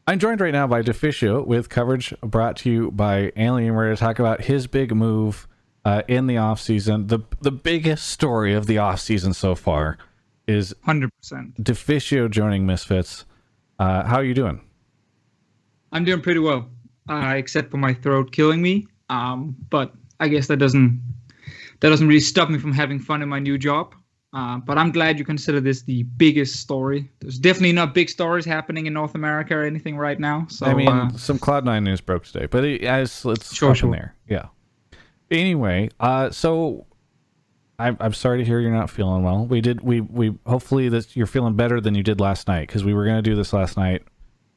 I'm joined right now by Deficio with coverage brought to you by Alien. We're going to talk about his big move in the offseason. The biggest story of the offseason so far is 100%. Deficio joining Misfits. How are you doing? I'm doing pretty well, except for my throat killing me. But I guess that doesn't really stop me from having fun in my new job. But I'm glad you consider this the biggest story. There's definitely not big stories happening in North America or anything right now. So I mean, some Cloud9 news broke today, but it's sure. in there. Yeah. Anyway, so I'm sorry to hear you're not feeling well. We hopefully that you're feeling better than you did last night, because we were going to do this last night,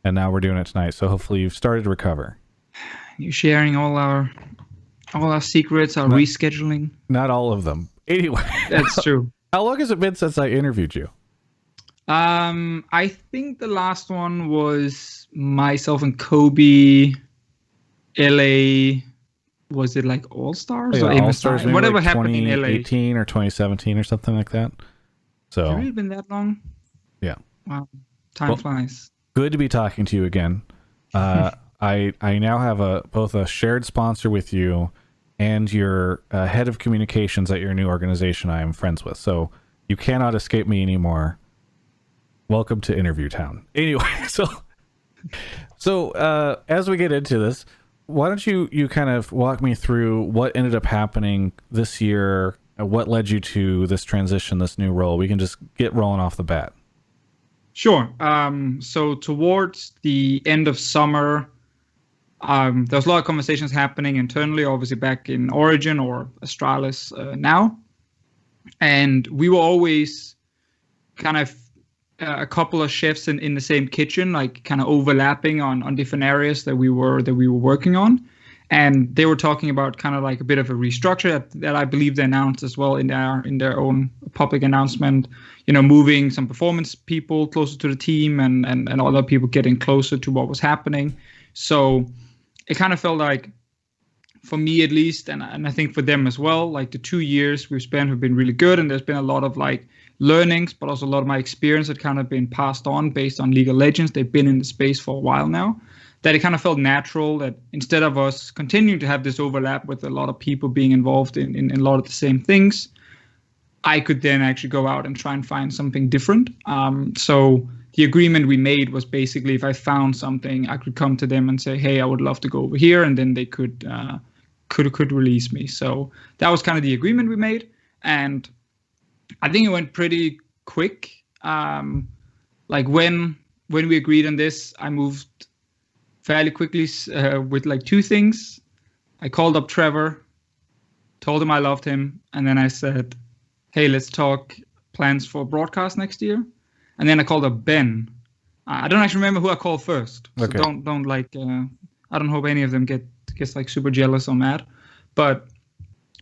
and now we're doing it tonight. So hopefully you've started to recover. You're sharing all our secrets, our rescheduling. Not all of them. Anyway, that's true. How long has it been since I interviewed you? I think the last one was myself and Kobe, LA. Was it like All Stars or All Stars? Whatever like happened in LA. 2018 or 2017 or something like that. So has it really been that long? Yeah. Wow, time flies. Good to be talking to you again. I now have both a shared sponsor with you and your head of communications at your new organization I am friends with. So you cannot escape me anymore. Welcome to Interview Town. Anyway, so as we get into this, why don't you kind of walk me through what ended up happening this year, what led you to this transition, this new role? We can just get rolling off the bat. Sure. So towards the end of summer, there's a lot of conversations happening internally, obviously back in Origin or Astralis now. And we were always kind of a couple of chefs in the same kitchen, like kind of overlapping on different areas that we were working on. And they were talking about kind of like a bit of a restructure that I believe they announced as well in their own public announcement, moving some performance people closer to the team and other people getting closer to what was happening. So it kind of felt like, for me at least, and I think for them as well, like the 2 years we've spent have been really good, and there's been a lot of like learnings, but also a lot of my experience had kind of been passed on based on League of Legends. They've been in the space for a while now, that it kind of felt natural that instead of us continuing to have this overlap with a lot of people being involved in a lot of the same things, I could then actually go out and try and find something different. So the agreement we made was basically, if I found something, I could come to them and say, hey, I would love to go over here, and then they could release me. So that was kind of the agreement we made, and I think it went pretty quick. Like when we agreed on this, I moved fairly quickly with like two things. I called up Trevor, told him I loved him, and then I said, hey, let's talk plans for broadcast next year. And then I called up Ben. I don't actually remember who I called first. So okay. don't like, I don't hope any of them gets like super jealous or mad. But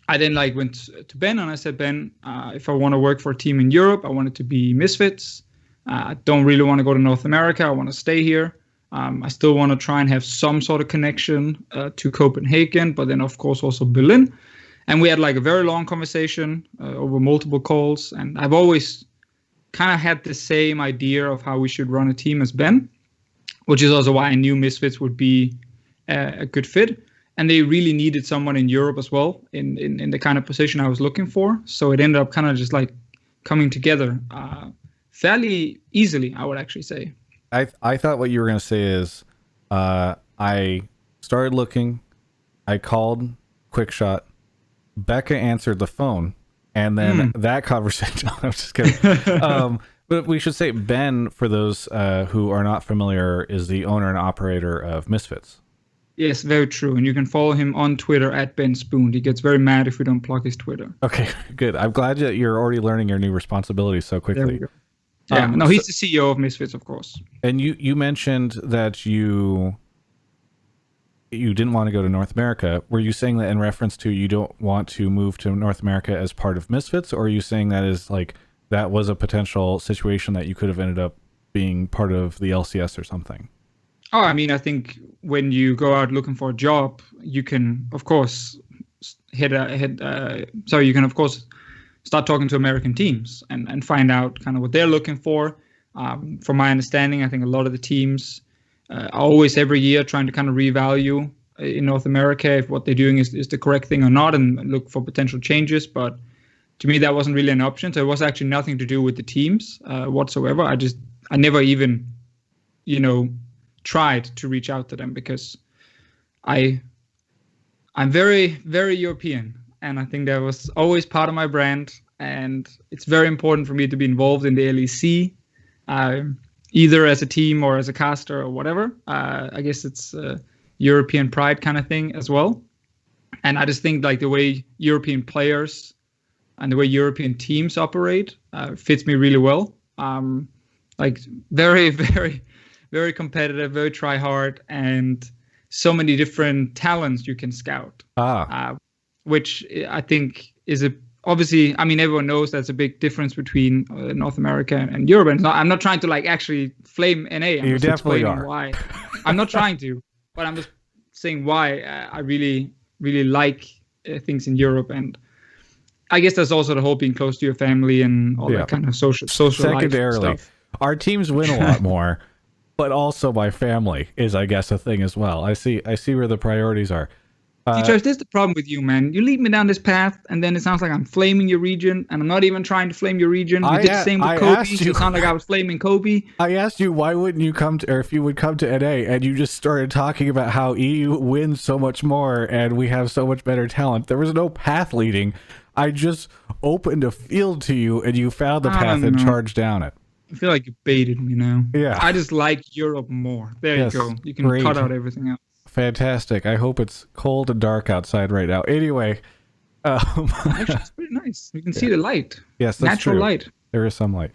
I then like went to Ben and I said, Ben, if I want to work for a team in Europe, I want it to be Misfits. I don't really want to go to North America. I want to stay here. I still want to try and have some sort of connection to Copenhagen, but then of course also Berlin. And we had like a very long conversation over multiple calls. And I've always kind of had the same idea of how we should run a team as Ben, which is also why I knew Misfits would be a good fit. And they really needed someone in Europe as well in the kind of position I was looking for. So it ended up kind of just like coming together fairly easily, I would actually say. I thought what you were going to say is I started looking, I called Quickshot, Becca answered the phone, and then that conversation, I'm just kidding. But we should say Ben, for those who are not familiar, is the owner and operator of Misfits. Yes, very true. And you can follow him on Twitter at Ben Spoon. He gets very mad if we don't plug his Twitter. Okay, good. I'm glad that you're already learning your new responsibilities so quickly. There we go. Yeah, no, he's the CEO of Misfits, of course. And you mentioned that you didn't want to go to North America. Were you saying that in reference to you don't want to move to North America as part of Misfits, or are you saying that is like that was a potential situation that you could have ended up being part of the LCS or something? Oh, I mean, I think when you go out looking for a job, you can, of course, you can, of course, start talking to American teams and find out kind of what they're looking for. From my understanding, I think a lot of the teams always every year trying to kind of revalue in North America if what they're doing is the correct thing or not, and look for potential changes. But to me, that wasn't really an option. So it was actually nothing to do with the teams whatsoever. I never even, tried to reach out to them because I'm very, very European. And I think that was always part of my brand. And it's very important for me to be involved in the LEC, either as a team or as a caster or whatever. I guess it's European pride kind of thing as well. And I just think like the way European players and the way European teams operate fits me really well. Like very, very, very competitive, very try hard, and so many different talents you can scout. Which I think is obviously, I mean, everyone knows that's a big difference between North America and Europe. And I'm not trying to like actually flame NA. I'm just explaining why. I'm not trying to, but I'm just saying why I really, really like things in Europe. And I guess that's also the whole being close to your family and all that kind of social Secondarily, life stuff. Our teams win a lot more, but also my family is, I guess, a thing as well. I see where the priorities are. This is the problem with you, man. You lead me down this path, and then it sounds like I'm flaming your region, and I'm not even trying to flame your region. We did the same with Kobe, so it sounded like I was flaming Kobe. I asked you why wouldn't you come to, or if you would come to NA, and you just started talking about how EU wins so much more, and we have so much better talent. There was no path leading. I just opened a field to you, and you found the path and charged down it. I feel like you baited me now. Yeah. I just like Europe more. There you go. You can cut out everything else. Fantastic. I hope it's cold and dark outside right now. Anyway. Actually, it's pretty nice. You can see the light. Yes, that's natural true. light. There is some light.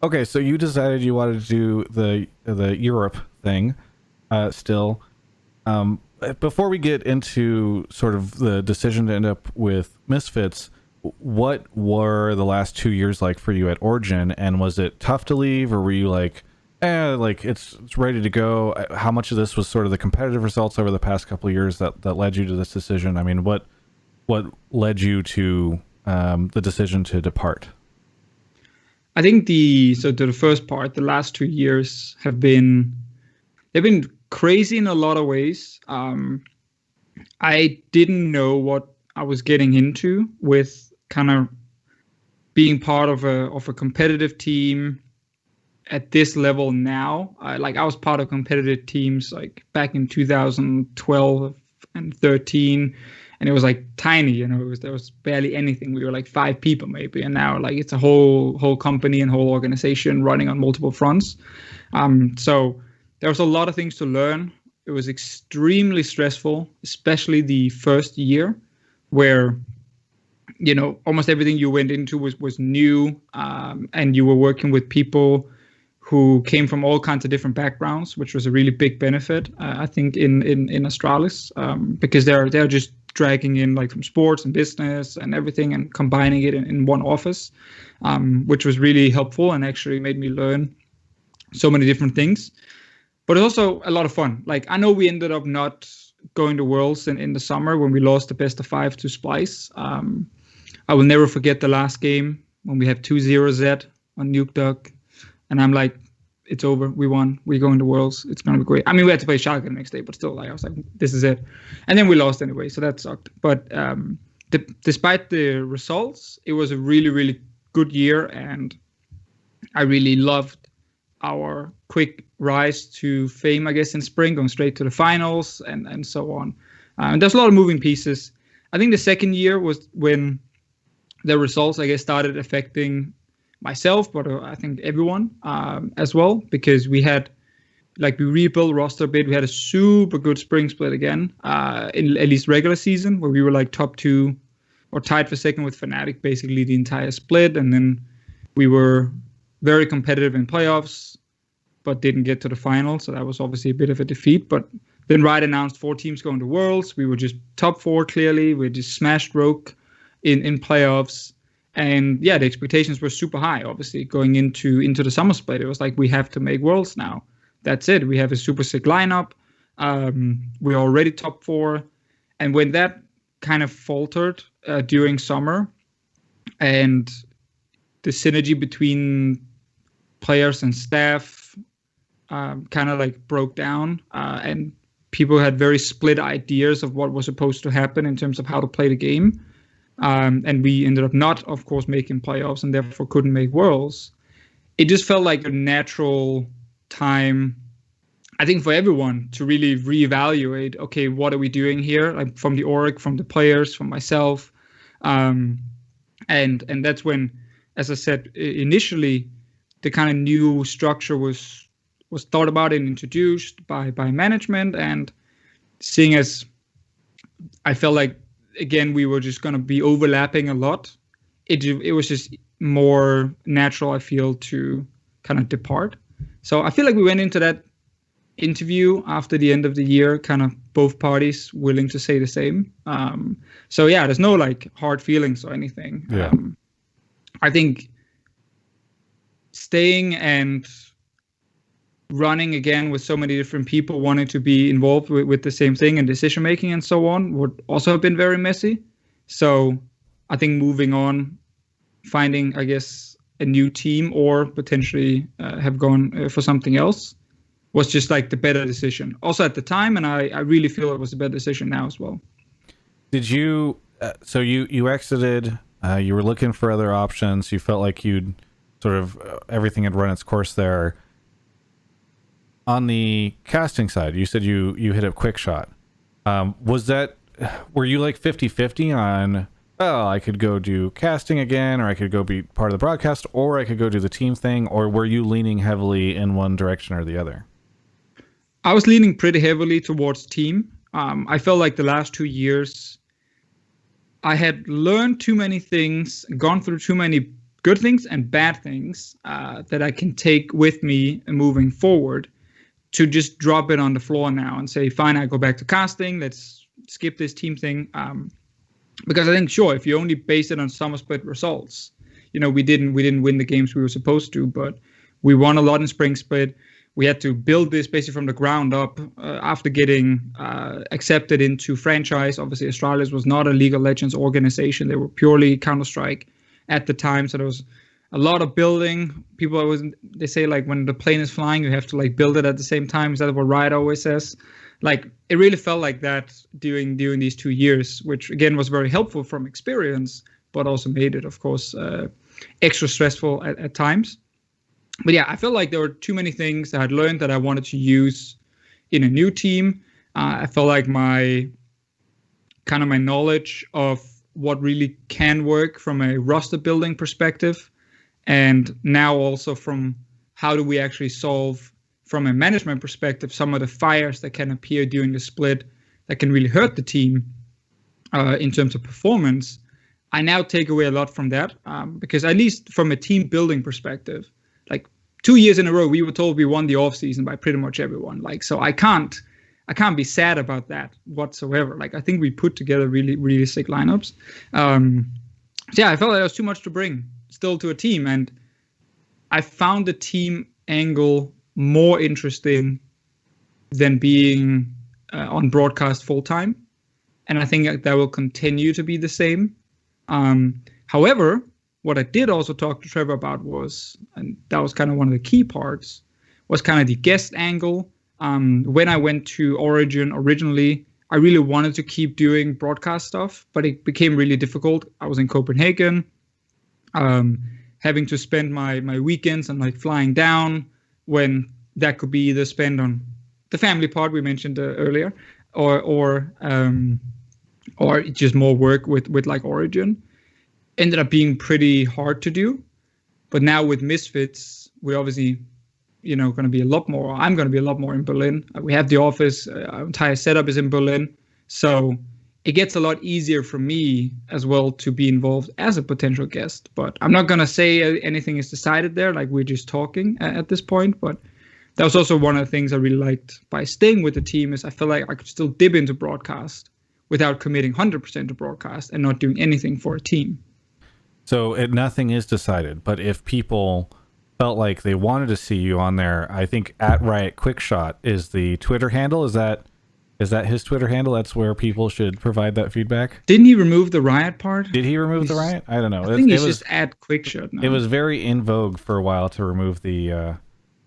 Okay, so you decided you wanted to do the Europe thing still. Before we get into sort of the decision to end up with Misfits, what were the last 2 years like for you at Origin? And was it tough to leave, or were you like, like it's ready to go? How much of this was sort of the competitive results over the past couple of years that led you to this decision? I mean, what led you to the decision to depart? I think to the first part, the last 2 years they've been crazy in a lot of ways. I didn't know what I was getting into with kind of being part of a competitive team at this level now. I was part of competitive teams like back in 2012 and 13, and it was like tiny, there was barely anything. We were like 5 people maybe, and now like it's a whole company and whole organization running on multiple fronts. So there was a lot of things to learn. It was extremely stressful, especially the first year, where almost everything you went into was new, and you were working with people who came from all kinds of different backgrounds, which was a really big benefit, I think, in Astralis, because they're just dragging in like from sports and business and everything and combining it in one office, which was really helpful and actually made me learn so many different things. But it's also a lot of fun. Like, I know we ended up not going to Worlds in the summer when we lost the best of 5 to Splice. I will never forget the last game when we have 2-0 Z on Nuke Duck. And I'm like, it's over. We won. We're going to Worlds. It's going to be great. I mean, we had to play Schalke the next day, but still, like, I was like, this is it. And then we lost anyway, so that sucked. But despite the results, it was a really, really good year. And I really loved our quick rise to fame, I guess, in spring, going straight to the finals and so on. And there's a lot of moving pieces. I think the second year was when the results, I guess, started affecting myself, but I think everyone as well, because we rebuilt roster a bit. We had a super good spring split again, in at least regular season, where we were like top 2 or tied for second with Fnatic basically the entire split. And then we were very competitive in playoffs, but didn't get to the final. So that was obviously a bit of a defeat. But then Riot announced 4 teams going to Worlds. We were just top 4 clearly. We just smashed Rogue in playoffs. And yeah, the expectations were super high, obviously, going into the summer split. It was like, we have to make Worlds now. That's it. We have a super sick lineup. We're already top 4. And when that kind of faltered during summer, and the synergy between players and staff kind of like broke down, and people had very split ideas of what was supposed to happen in terms of how to play the game. And we ended up not, of course, making playoffs and therefore couldn't make Worlds. It just felt like a natural time, I think, for everyone to really reevaluate, okay, what are we doing here? Like from the org, from the players, from myself. And that's when, as I said, initially, the kind of new structure was thought about and introduced by management. And seeing as I felt like, again, we were just going to be overlapping a lot, it was just more natural, I feel, to kind of depart. So I feel like we went into that interview after the end of the year, kind of both parties willing to say the same. So yeah, there's no like hard feelings or anything. Yeah. I think staying and running again with so many different people wanting to be involved with the same thing and decision making and so on would also have been very messy. So I think moving on, finding, I guess, a new team or potentially have gone for something else was just like the better decision. Also at the time, and I really feel it was a better decision now as well. Did you, so you exited, you were looking for other options, you felt like you'd sort of, everything had run its course there. On the casting side, you said you hit a quick shot. Were you like 50-50 on, oh, I could go do casting again, or I could go be part of the broadcast, or I could go do the team thing, or were you leaning heavily in one direction or the other? I was leaning pretty heavily towards team. I felt like the last 2 years, I had learned too many things, gone through too many good things and bad things that I can take with me moving forward, to just drop it on the floor now and say, fine, I go back to casting. Let's skip this team thing. Because I think, sure, if you only base it on summer split results, we didn't win the games we were supposed to, but we won a lot in spring split. We had to build this basically from the ground up after getting accepted into franchise. Obviously, Astralis was not a League of Legends organization. They were purely Counter-Strike at the time. So there was a lot of building. They say like when the plane is flying, you have to like build it at the same time. Is that what Riot always says? Like it really felt like that during these 2 years, which again was very helpful from experience, but also made it, of course, extra stressful at times. But yeah, I felt like there were too many things that I'd learned that I wanted to use in a new team. I felt like my knowledge of what really can work from a roster building perspective, and now also from how do we actually solve from a management perspective some of the fires that can appear during the split that can really hurt the team in terms of performance. I now take away a lot from that because at least from a team building perspective, like 2 years in a row, we were told we won the off season by pretty much everyone. Like, so I can't be sad about that whatsoever. Like, I think we put together really, really sick lineups. So yeah, I felt like there was too much to bring still to a team, and I found the team angle more interesting than being on broadcast full time, and I think that will continue to be the same. However, what I did also talk to Trevor about was, and that was kind of one of the key parts, was kind of the guest angle. When I went to Origin originally, I really wanted to keep doing broadcast stuff, but it became really difficult. I was in Copenhagen, having to spend my weekends and like flying down when that could be either spent on the family part we mentioned earlier, or just more work with like Origin. Ended up being pretty hard to do. But now with Misfits, we're obviously, going to be a lot more. I'm going to be a lot more in Berlin. We have the office, our entire setup is in Berlin. So it gets a lot easier for me as well to be involved as a potential guest. But I'm not going to say anything is decided there. Like, we're just talking at this point. But that was also one of the things I really liked by staying with the team, is I feel like I could still dip into broadcast without committing 100% to broadcast and not doing anything for a team. So nothing is decided, but if people felt like they wanted to see you on there, I think at Riot Quickshot is the Twitter handle. Is that his Twitter handle? That's where people should provide that feedback. Didn't he remove the Riot part? Did he remove the Riot? I don't know. I think he's just at Quickshot now. It was very in vogue for a while to remove the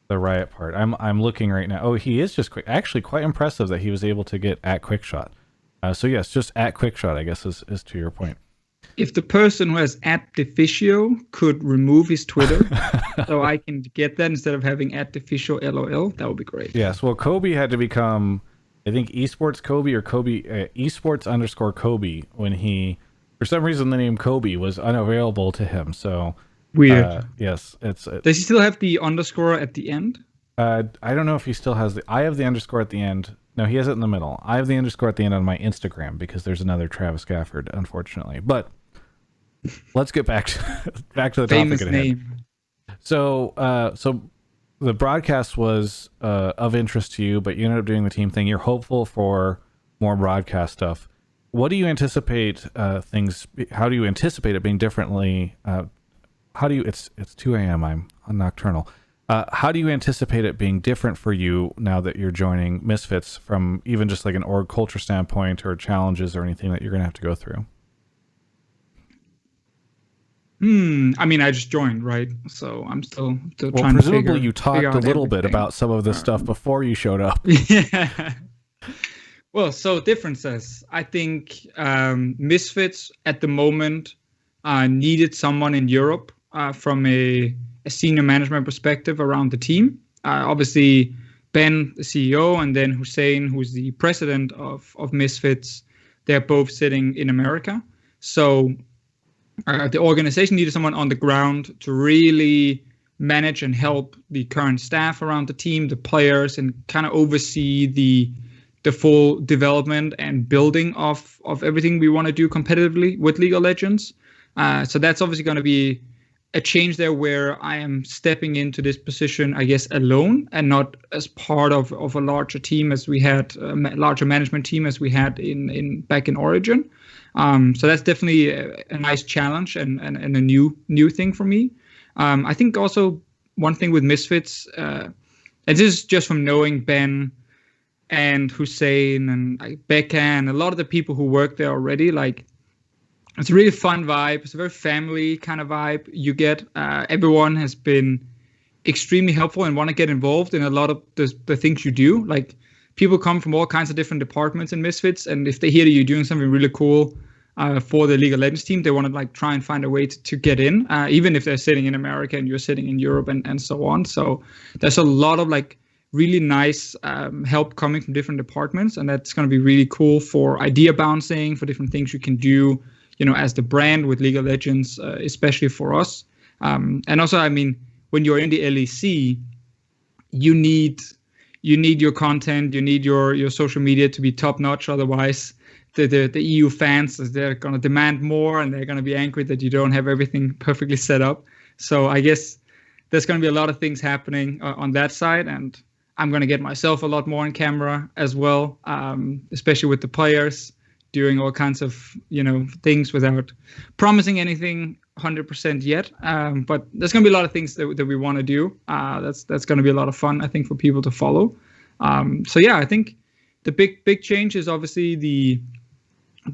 the Riot part. I'm looking right now. Oh, he is just quick. Actually, quite impressive that he was able to get at Quickshot. So yes, just at Quickshot, I guess is to your point. If the person who has at Deficio could remove his Twitter, so I can get that instead of having at Deficio LOL, that would be great. Yes. Well, Kobe had to become, I think, esports Kobe or Kobe esports _ Kobe when he, for some reason, the name Kobe was unavailable to him. So weird. Yes, Does he still have the underscore at the end? I don't know if he still has the. I have the underscore at the end. No, he has it in the middle. I have the underscore at the end on my Instagram because there's another Travis Gafford, unfortunately. But let's get back to the famous topic at hand. Name. So the broadcast was of interest to you, but you ended up doing the team thing. You're hopeful for more broadcast stuff. What do you anticipate how do you anticipate it being differently? It's 2 a.m. I'm nocturnal. How do you anticipate it being different for you now that you're joining Misfits from even just like an org culture standpoint or challenges or anything that you're going to have to go through? I mean, I just joined, right? So I'm still trying to figure. Presumably you talked a little bit about some of this stuff before you showed up. Yeah. Well, so differences. I think Misfits at the moment needed someone in Europe from a senior management perspective around the team. Obviously, Ben, the CEO, and then Hussein, who's the president of Misfits, they're both sitting in America. So the organization needed someone on the ground to really manage and help the current staff around the team, the players, and kind of oversee the full development and building of everything we want to do competitively with League of Legends. So that's obviously going to be a change there where I am stepping into this position, I guess, alone and not as part of a larger team as we had, larger management team as we had back in Origin. So that's definitely a nice challenge and a new thing for me. I think also one thing with Misfits, and this is just from knowing Ben and Hussein and Becca and a lot of the people who work there already, like, it's a really fun vibe. It's a very family kind of vibe you get. Everyone has been extremely helpful and want to get involved in a lot of the things you do. Like, people come from all kinds of different departments in Misfits, and if they hear that you're doing something really cool for the League of Legends team, they want to like try and find a way to get in, even if they're sitting in America and you're sitting in Europe and so on. So there's a lot of like really nice help coming from different departments, and that's going to be really cool for idea bouncing, for different things you can do, as the brand with League of Legends, especially for us. And also, I mean, when you're in the LEC, you need your content, you need your social media to be top notch. Otherwise, the EU fans, they're going to demand more, and they're going to be angry that you don't have everything perfectly set up. So I guess there's going to be a lot of things happening on that side, and I'm going to get myself a lot more on camera as well, especially with the players, doing all kinds of things without promising anything 100% yet. But there's going to be a lot of things that we want to do. That's going to be a lot of fun, I think, for people to follow. So yeah, I think the big change is obviously the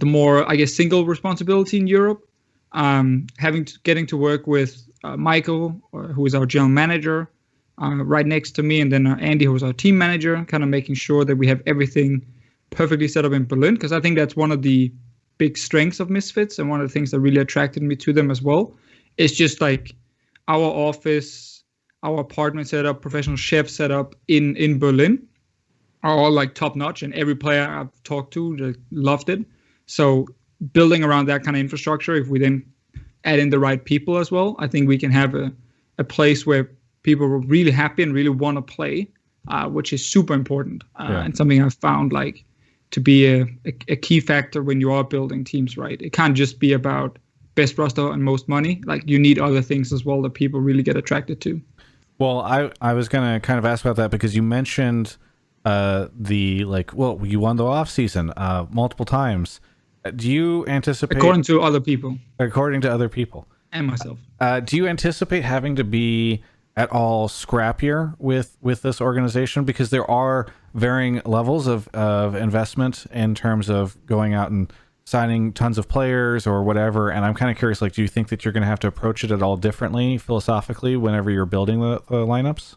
more, I guess, single responsibility in Europe. Getting to work with Michael, who is our general manager, right next to me, and then Andy, who is our team manager, kind of making sure that we have everything perfectly set up in Berlin, because I think that's one of the big strengths of Misfits, and one of the things that really attracted me to them as well. It's just like our office, our apartment setup, professional chef setup in Berlin are all like top notch, and every player I've talked to loved it. So building around that kind of infrastructure, if we then add in the right people as well, I think we can have a place where people are really happy and really want to play, which is super important, and something I've found like to be a key factor when you are building teams, right? It can't just be about best roster and most money. Like, you need other things as well that people really get attracted to. Well, I was going to kind of ask about that because you mentioned you won the off season multiple times. Do you anticipate, according to other people and myself, do you anticipate having to be at all scrappier with this organization, because there are varying levels of investment in terms of going out and signing tons of players or whatever? And I'm kind of curious, like, do you think that you're going to have to approach it at all differently philosophically whenever you're building the lineups?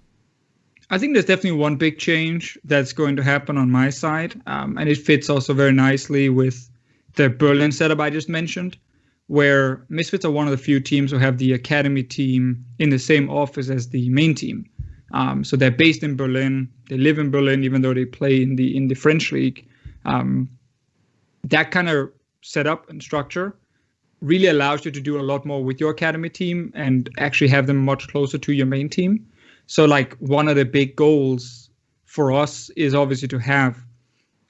I think there's definitely one big change that's going to happen on my side, and it fits also very nicely with the Berlin setup I just mentioned, where Misfits are one of the few teams who have the academy team in the same office as the main team. So they're based in Berlin. They live in Berlin, even though they play in the French league. That kind of setup and structure really allows you to do a lot more with your academy team and actually have them much closer to your main team. So like one of the big goals for us is obviously to have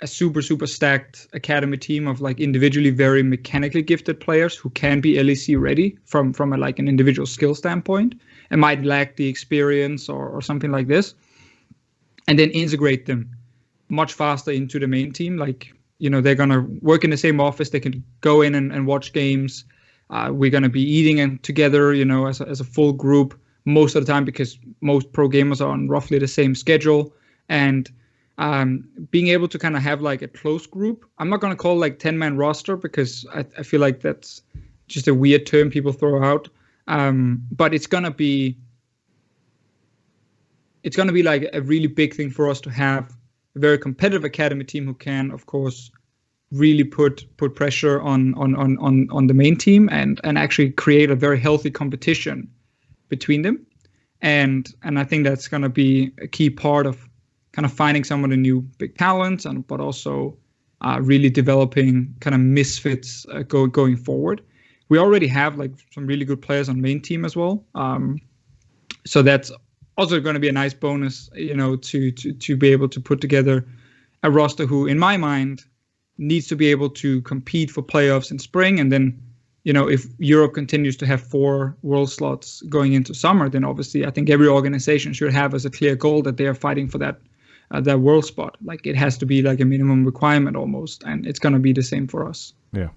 a super stacked academy team of like individually very mechanically gifted players who can be LEC ready from like an individual skill standpoint and might lack the experience or something like this, and then integrate them much faster into the main team. Like, you know, they're gonna work in the same office, they can go in and watch games. We're gonna be eating together, you know, as a full group most of the time, because most pro gamers are on roughly the same schedule. And being able to kind of have like a close group. I'm not going to call like 10-man roster, because I feel like that's just a weird term people throw out. But it's going to be like a really big thing for us to have a very competitive academy team who can, of course, really put pressure on the main team and actually create a very healthy competition between them. And I think that's going to be a key part of kind of finding some of the new big talents, but also really developing kind of Misfits going forward. We already have like some really good players on main team as well. So that's also going to be a nice bonus, you know, to be able to put together a roster who, in my mind, needs to be able to compete for playoffs in spring. And then, you know, if Europe continues to have 4 world slots going into summer, then obviously I think every organization should have as a clear goal that they are fighting for that world spot. Like, it has to be like a minimum requirement almost, and it's going to be the same for us. Yeah.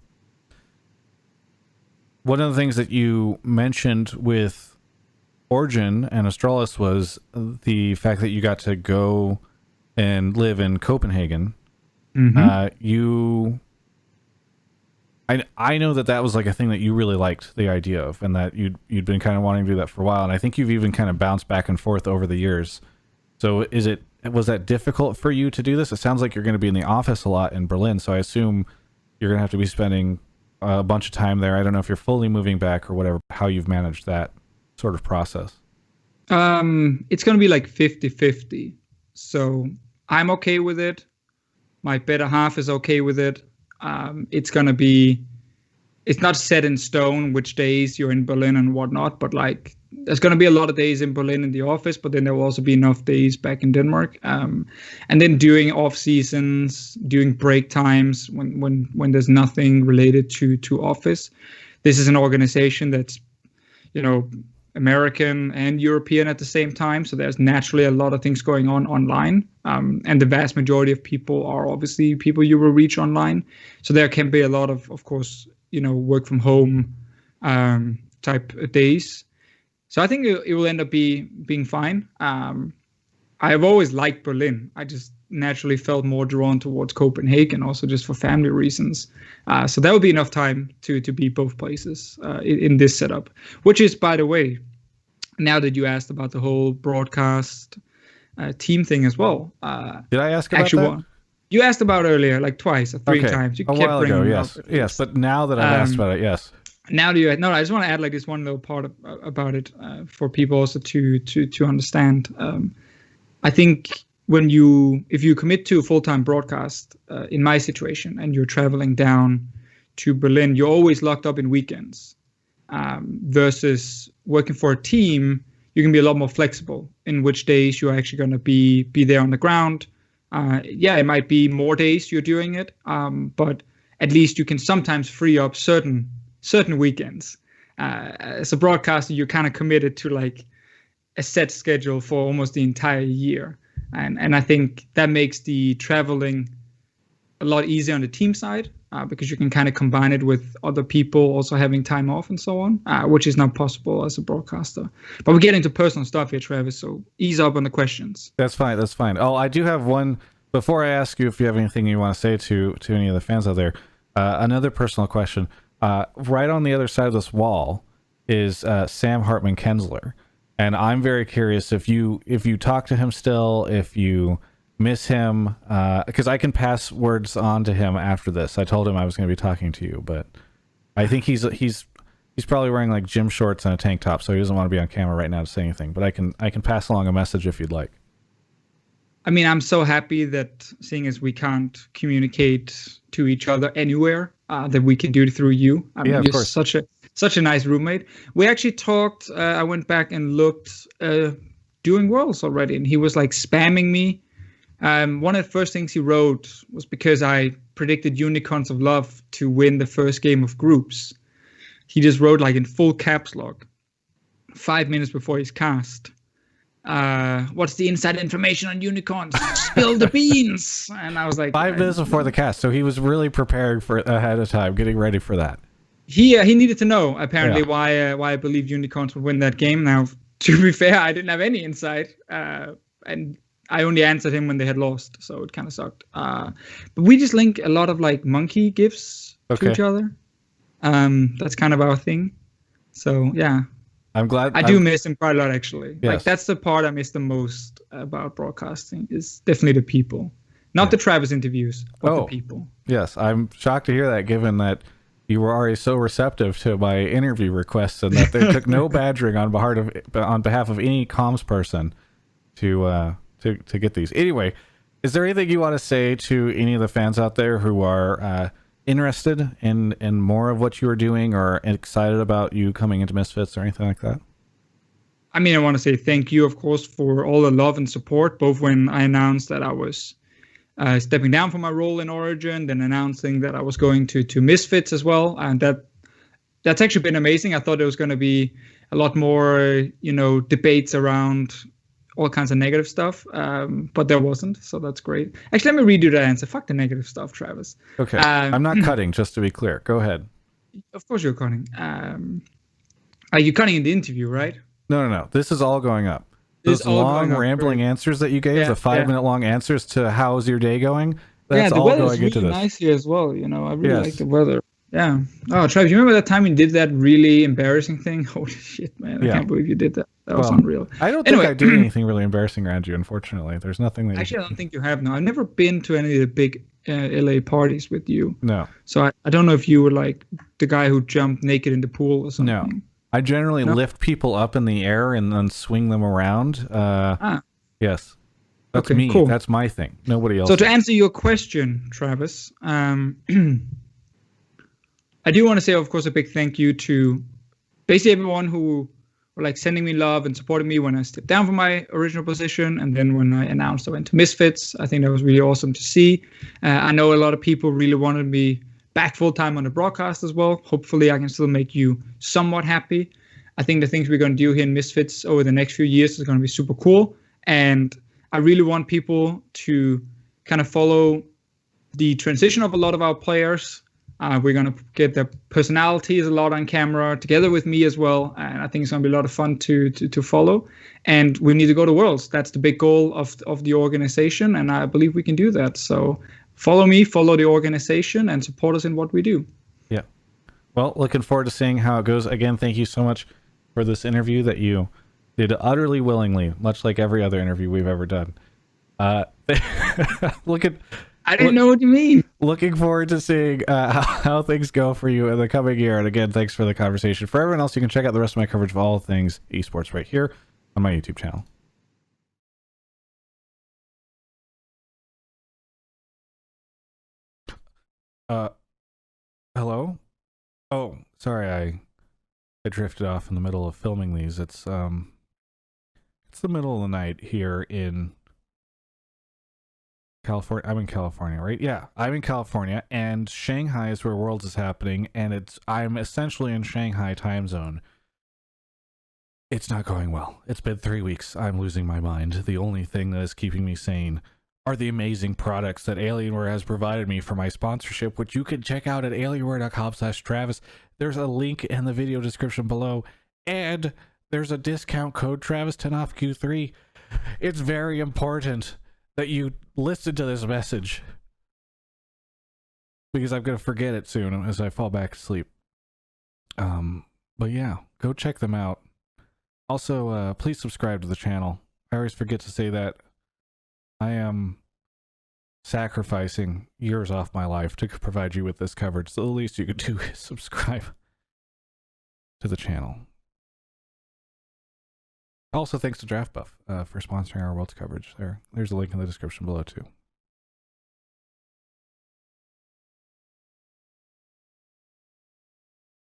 One of the things that you mentioned with Origin and Astralis was the fact that you got to go and live in Copenhagen. Mm-hmm. I know that was like a thing that you really liked the idea of, and that you'd been kind of wanting to do that for a while, and I think you've even kind of bounced back and forth over the years. So was that difficult for you to do this? It sounds like you're going to be in the office a lot in Berlin, so I assume you're going to have to be spending a bunch of time there. I don't know if you're fully moving back or whatever, how you've managed that sort of process. It's going to be like 50-50. So I'm okay with it. My better half is okay with it. It's not set in stone which days you're in Berlin and whatnot, but like there's going to be a lot of days in Berlin in the office, but then there will also be enough days back in Denmark. And then during off seasons, during break times, when there's nothing related to office, this is an organization that's, you know, American and European at the same time. So there's naturally a lot of things going on online. And the vast majority of people are obviously people you will reach online. So there can be a lot of course, you know, work from home type days. So I think it will end up being fine. I've always liked Berlin. I just naturally felt more drawn towards Copenhagen, also just for family reasons. So that would be enough time to be both places in this setup, which is, by the way, now that you asked about the whole broadcast team thing as well. Did I ask about that? You asked about earlier, like twice or 3 times. You a while ago, yes. But now that I've asked about it, yes. Now do you? No, I just want to add like this one little part about it for people also to understand. I think if you commit to a full-time broadcast, in my situation, and you're traveling down to Berlin, you're always locked up in weekends. Versus working for a team, you can be a lot more flexible in which days you're actually going to be there on the ground. It might be more days you're doing it, but at least you can sometimes free up certain weekends. As a broadcaster, you're kind of committed to like a set schedule for almost the entire year. And I think that makes the traveling a lot easier on the team side, because you can kind of combine it with other people also having time off and so on, which is not possible as a broadcaster. But we get into personal stuff here, Travis, so ease up on the questions. That's fine. Oh, I do have one. Before I ask you if you have anything you want to say to any of the fans out there, another personal question. Right on the other side of this wall is Sam Hartman Kensler. And I'm very curious if you talk to him still, if you miss him, because I can pass words on to him after this. I told him I was going to be talking to you, but I think he's probably wearing like gym shorts and a tank top, so he doesn't want to be on camera right now to say anything. But I can pass along a message if you'd like. I mean, I'm so happy that, seeing as we can't communicate to each other anywhere, that we can do it through you. I mean, you're such a nice roommate. We actually talked. I went back and looked doing Worlds already, and he was like spamming me. One of the first things he wrote was because I predicted Unicorns of Love to win the first game of groups. He just wrote like in full caps lock 5 minutes before his cast. What's the inside information on unicorns? Spill the beans. And I was like, 5 minutes before the cast, so he was really prepared for ahead of time, getting ready for that. He needed to know apparently why I believe unicorns would win that game. Now, to be fair, I didn't have any insight, and I only answered him when they had lost, so it kind of sucked. But we just link a lot of like monkey gifs to each other. That's kind of our thing. So yeah. I'm glad. I do miss him quite a lot, actually. Yes. Like, that's the part I miss the most about broadcasting, is definitely the people. Not the Travis interviews, but the people. Yes, I'm shocked to hear that, given that you were already so receptive to my interview requests, and that there took no badgering on behalf of any comms person to get these. Anyway, is there anything you want to say to any of the fans out there who are interested in more of what you are doing, or excited about you coming into Misfits or anything like that? I mean, I want to say thank you, of course, for all the love and support, both when I announced that I was stepping down from my role in Origin, then announcing that I was going to Misfits as well. And that's actually been amazing. I thought there was going to be a lot more, debates around all kinds of negative stuff, but there wasn't, so that's great. Actually, let me redo that answer. Fuck the negative stuff, Travis. Okay, I'm not cutting, just to be clear. Go ahead. Of course you're cutting. Are you cutting in the interview, right? No. This is all going up. Those long, rambling answers that you gave, the 5-minute long answers to how's your day going, that's all going into this. Nice here as well. I really like the weather. Yeah. Oh, Travis, you remember that time you did that really embarrassing thing? Holy shit, man. I can't believe you did that. That was unreal. I don't think I did anything really embarrassing around you, unfortunately. There's nothing that Actually, I don't think you have. No, I've never been to any of the big LA parties with you. No. So I don't know if you were like the guy who jumped naked in the pool or something. No. I generally lift people up in the air and then swing them around. Yes. That's me. Cool. That's my thing. Nobody else. So to answer your question, Travis, I do want to say, of course, a big thank you to basically everyone who were like sending me love and supporting me when I stepped down from my original position. And then when I announced I went to Misfits, I think that was really awesome to see. I know a lot of people really wanted me back full time on the broadcast as well. Hopefully I can still make you somewhat happy. I think the things we're going to do here in Misfits over the next few years is going to be super cool. And I really want people to kind of follow the transition of a lot of our players. We're going to get their personalities a lot on camera together with me as well. And I think it's going to be a lot of fun to follow. And we need to go to Worlds. That's the big goal of the organization. And I believe we can do that. So follow me, follow the organization, and support us in what we do. Yeah. Well, looking forward to seeing how it goes. Again, thank you so much for this interview that you did utterly willingly, much like every other interview we've ever done. I didn't know what you mean. Looking forward to seeing how things go for you in the coming year. And again, thanks for the conversation. For everyone else, you can check out the rest of my coverage of all things esports right here on my YouTube channel. Hello? Oh, sorry, I drifted off in the middle of filming these. It's the middle of the night here in California. I'm in California, right? Yeah, I'm in California, and Shanghai is where Worlds is happening, and I'm essentially in Shanghai time zone. It's not going well. It's been 3 weeks. I'm losing my mind. The only thing that is keeping me sane are the amazing products that Alienware has provided me for my sponsorship, which you can check out at alienware.com/Travis. There's a link in the video description below, and there's a discount code Travis10OFF-Q3. It's very important that you listen to this message, because I'm going to forget it soon as I fall back asleep. But yeah, go check them out. Also, please subscribe to the channel. I always forget to say that. I am sacrificing years off my life to provide you with this coverage, so the least you could do is subscribe to the channel. Also, thanks to Draft Buff for sponsoring our Worlds coverage. There's a link in the description below, too.